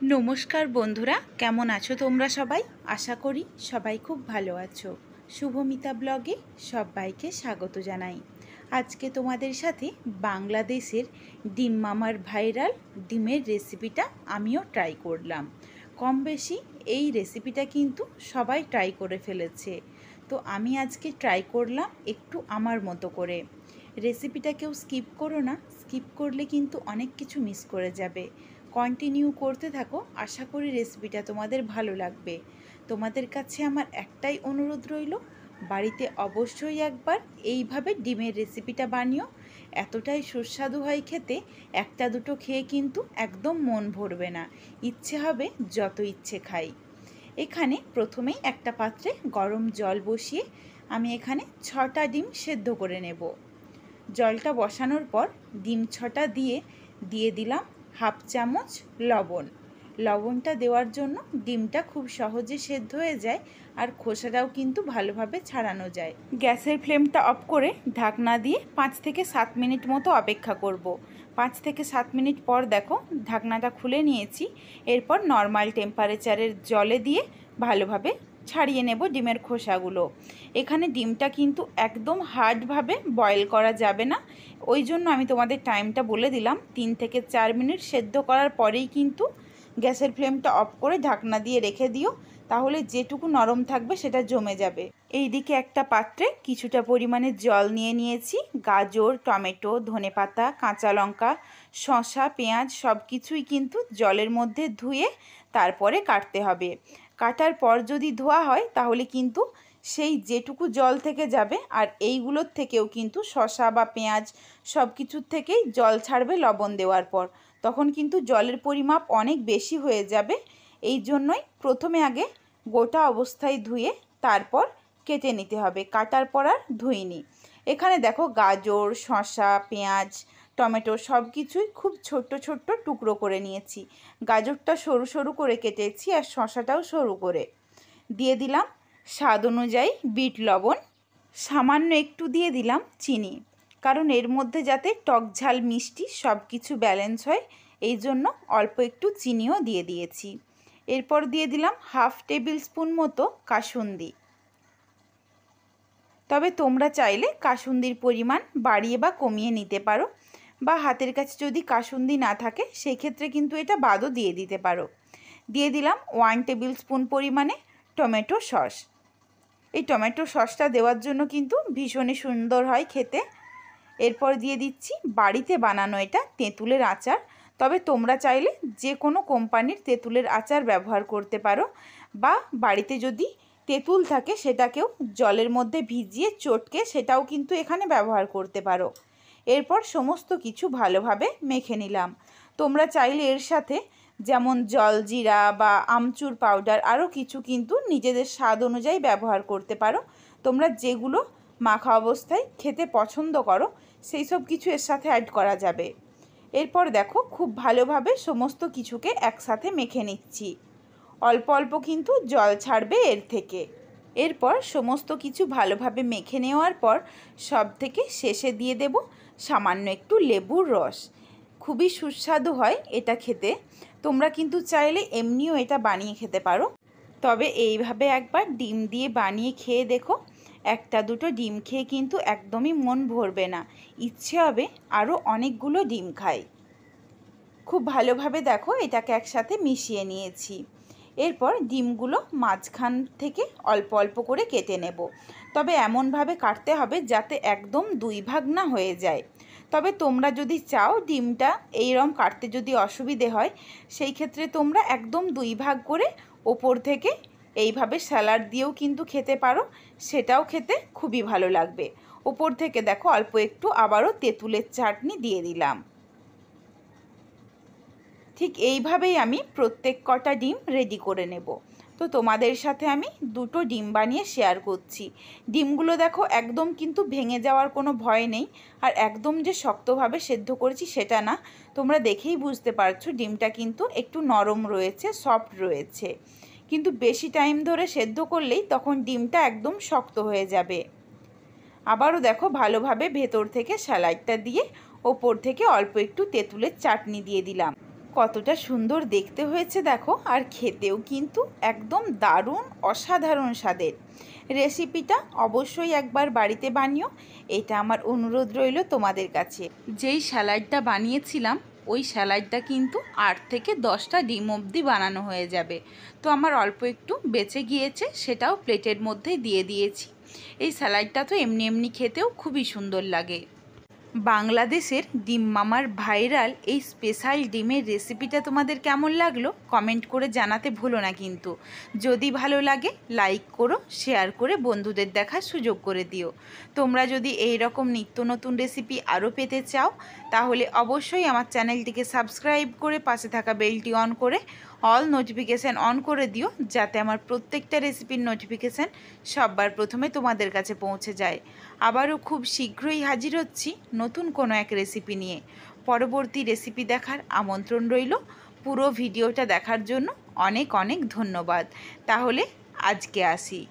নমস্কার বন্ধুরা, কেমন আছো তোমরা সবাই? আশা করি সবাই খুব ভালো আছো। শুভমিতা ব্লগে সবাইকে স্বাগত জানাই। আজকে তোমাদের সাথে বাংলাদেশের ডিম মামার ভাইরাল ডিমের রেসিপিটা আমিও ট্রাই করলাম। কম বেশি এই রেসিপিটা কিন্তু সবাই ট্রাই করে ফেলেছে, তো আমি আজকে ট্রাই করলাম একটু আমার মতো করে। রেসিপিটা কেউ স্কিপ করো না, স্কিপ করলে কিন্তু অনেক কিছু মিস করে যাবে। কন্টিনিউ করতে থাকো, আশা করি রেসিপিটা তোমাদের ভালো লাগবে। তোমাদের কাছে আমার একটাই অনুরোধ রইল, বাড়িতে অবশ্যই একবার এইভাবে ডিমের রেসিপিটা বানিও। এতটাই সুস্বাদু হয় খেতে, একটা দুটো খেয়ে কিন্তু একদম মন ভরবে না, ইচ্ছে হবে যত ইচ্ছে খাই। এখানে প্রথমেই একটা পাত্রে গরম জল বসিয়ে আমি এখানে 6টা ডিম সেদ্ধ করে নেব। জলটা বসানোর পর ডিম 6টা দিয়ে দিলাম হাফ চামচ লবণ। লবণটা দেওয়ার জন্য ডিমটা খুব সহজে সেদ্ধ হয়ে যায় আর খোসাটাও কিন্তু ভালোভাবে ছাড়ানো যায়। গ্যাসের ফ্লেমটা অফ করে ঢাকনা দিয়ে 5 থেকে 7 মিনিট মতো অপেক্ষা করব। 5 থেকে 7 মিনিট পর দেখো ঢাকনাটা খুলে নিয়েছি। এরপর নর্মাল টেম্পারেচারের জলে দিয়ে ভালোভাবে ছাড়িয়ে নেব ডিমের খোসাগুলো। এখানে ডিমটা কিন্তু একদম হার্ডভাবে বয়েল করা যাবে না, ওই জন্য আমি তোমাদের টাইমটা বলে দিলাম। 3 থেকে 4 মিনিট সেদ্ধ করার পরেই কিন্তু গ্যাসের ফ্লেমটা অফ করে ঢাকনা দিয়ে রেখে দিও, তাহলে যেটুকু নরম থাকবে সেটা জমে যাবে। এইদিকে একটা পাত্রে কিছুটা পরিমাণে জল নিয়ে নিয়েছি। গাজর, টমেটো, ধনেপাতা, কাঁচা লঙ্কা, শসা, পেঁয়াজ সব কিছুই কিন্তু জলের মধ্যে ধুয়ে তারপরে কাটতে হবে। কাটার পর যদি ধোয়া হয় তাহলে কিন্তু সেই যেটুকু জল থেকে যাবে, আর এইগুলোর থেকেও কিন্তু শসা বা পেঁয়াজ সব কিছুর থেকেই জল ছাড়বে লবণ দেওয়ার পর, তখন কিন্তু জলের পরিমাপ অনেক বেশি হয়ে যাবে। এই জন্যই প্রথমে আগে গোটা অবস্থায় ধুয়ে তারপর কেটে নিতে হবে, কাটার পর আর ধুইনি। এখানে দেখো গাজর, শসা, পেঁয়াজ, টমেটো সব কিছুই খুব ছোট্ট ছোট্ট টুকরো করে নিয়েছি। গাজরটা সরু সরু করে কেটেছি আর শসাটাও সরু করে। দিয়ে দিলাম স্বাদ অনুযায়ী বিট লবণ, সামান্য একটু দিয়ে দিলাম চিনি, কারণ এর মধ্যে যাতে টক ঝাল মিষ্টি সব কিছু ব্যালেন্স হয়, এই জন্য অল্প একটু চিনিও দিয়ে দিয়েছি। এরপর দিয়ে দিলাম হাফ টেবিল স্পুন মতো কাসুন্দি। তবে তোমরা চাইলে কাসুন্দির পরিমাণ বাড়িয়ে বা কমিয়ে নিতে পারো, বা হাতের কাছে যদি কাসুন্দি না থাকে সেই ক্ষেত্রে কিন্তু এটা বাদও দিয়ে দিতে পারো। দিয়ে দিলাম 1 টেবিল স্পুন পরিমাণে টমেটো সস। এই টমেটো সসটা দেওয়ার জন্য কিন্তু ভীষণই সুন্দর হয় খেতে। এরপর দিয়ে দিচ্ছি বাড়িতে বানানো এটা তেঁতুলের আচার। তবে তোমরা চাইলে যে কোনো কোম্পানির তেঁতুলের আচার ব্যবহার করতে পারো, বা বাড়িতে যদি তেঁতুল থাকে সেটাকেও জলের মধ্যে ভিজিয়ে চটকে সেটাও কিন্তু এখানে ব্যবহার করতে পারো। এরপর সমস্ত কিছু ভালোভাবে মেখে নিলাম। তোমরা চাইলে এর সাথে যেমন জলজিরা বা আমচুর পাউডার আরও কিছু কিন্তু নিজেদের স্বাদ অনুযায়ী ব্যবহার করতে পারো। তোমরা যেগুলো মাখা অবস্থায় খেতে পছন্দ করো সেই সব কিছু এর সাথে অ্যাড করা যাবে। এরপর দেখো খুব ভালোভাবে সমস্ত কিছুকে একসাথে মেখে নিচ্ছি। অল্প অল্প কিন্তু জল ছাড়বে এর থেকে। এরপর সমস্ত কিছু ভালোভাবে মেখে নেওয়ার পর সব থেকে শেষে দিয়ে দেব সামান্য একটু লেবুর রস। খুবই সুস্বাদু হয় এটা খেতে। তোমরা কিন্তু চাইলে এমনিও এটা বানিয়ে খেতে পারো, তবে এইভাবে একবার ডিম দিয়ে বানিয়ে খেয়ে দেখো। একটা দুটো ডিম খেয়ে কিন্তু একদমই মন ভরবে না, ইচ্ছে হবে আরও অনেকগুলো ডিম খাই। খুব ভালোভাবে দেখো এটাকে একসাথে মিশিয়ে নিয়েছি। এরপর ডিমগুলো মাঝখান থেকে অল্প অল্প করে কেটে নেব, তবে এমনভাবে কাটতে হবে যাতে একদম 2 ভাগ না হয়ে যায়। তবে তোমরা যদি চাও ডিমটা এইরকম কাটতে যদি অসুবিধে হয়, সেই ক্ষেত্রে তোমরা একদম 2 ভাগ করে ওপর থেকে এইভাবে স্যালাড দিয়েও কিন্তু খেতে পারো, সেটাও খেতে খুবই ভালো লাগবে। ওপর থেকে দেখো অল্প একটু আবারও তেঁতুলের চাটনি দিয়ে দিলাম। ঠিক এইভাবেই আমি প্রত্যেক কটা ডিম রেডি করে নেব। তো তোমাদের সাথে আমি 2টো ডিম বানিয়ে শেয়ার করছি। ডিমগুলো দেখো একদম কিন্তু ভেঙে যাওয়ার কোনো ভয় নেই, আর একদম যে শক্তভাবে সেদ্ধ করেছি সেটা না। তোমরা দেখেই বুঝতে পারছো ডিমটা কিন্তু একটু নরম রয়েছে, সফট রয়েছে, কিন্তু বেশি টাইম ধরে সেদ্ধ করলেই তখন ডিমটা একদম শক্ত হয়ে যাবে। আবারও দেখো ভালোভাবে ভেতর থেকে স্যালাডটা দিয়ে ওপর থেকে অল্প একটু তেঁতুলের চাটনি দিয়ে দিলাম। কতটা সুন্দর দেখতে হয়েছে দেখো, আর খেতেও কিন্তু একদম দারুণ অসাধারণ স্বাদের। রেসিপিটা অবশ্যই একবার বাড়িতে বানিও, এটা আমার অনুরোধ রইল তোমাদের কাছে। যেই স্যালাডটা বানিয়েছিলাম ওই স্যালাডটা কিন্তু 8 থেকে 10টা ডিম অবধি বানানো হয়ে যাবে। তো আমার অল্প একটু বেঁচে গিয়েছে, সেটাও প্লেটের মধ্যে দিয়ে দিয়েছি। এই স্যালাডটা তো এমনি এমনি খেতেও খুবই সুন্দর লাগে। বাংলাদেশের ডিম মামার ভাইরাল এই স্পেশাল ডিমের রেসিপিটা তোমাদের কেমন লাগলো কমেন্ট করে জানাতে ভুলো না কিন্তু। যদি ভালো লাগে লাইক করো, শেয়ার করে বন্ধুদের দেখার সুযোগ করে দিও। তোমরা যদি এই রকম নিত্য নতুন রেসিপি আরও পেতে চাও তাহলে অবশ্যই আমার চ্যানেলটিকে সাবস্ক্রাইব করে পাশে থাকা বেলটি অন করে অল নোটিফিকেশান অন করে দিও, যাতে আমার প্রত্যেকটা রেসিপির নোটিফিকেশান সবার প্রথমে তোমাদের কাছে পৌঁছে যায়। আবারও খুব শীঘ্রই হাজির হচ্ছি নতুন কোনো এক রেসিপি নিয়ে। পরবর্তী রেসিপি দেখার আমন্ত্রণ রইল। পুরো ভিডিওটা দেখার জন্য অনেক অনেক ধন্যবাদ। তাহলে আজকে আসি।